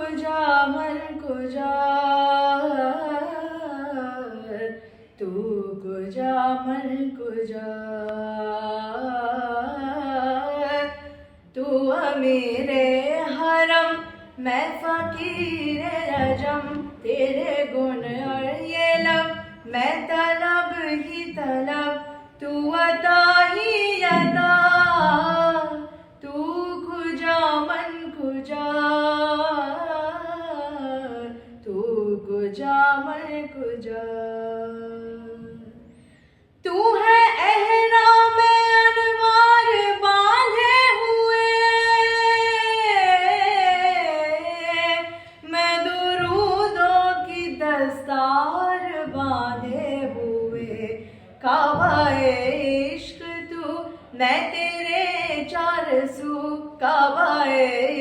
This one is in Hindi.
कुजा मन कुजा, तू कुजा मन कुजा। तू अमीरे हरम मैं फकीर रजम, तेरे गुण और ये लब मैं तलब ही तलब, तू अता ही अता, तू कुजा मन कुजा, तू कुजा मन कुजा।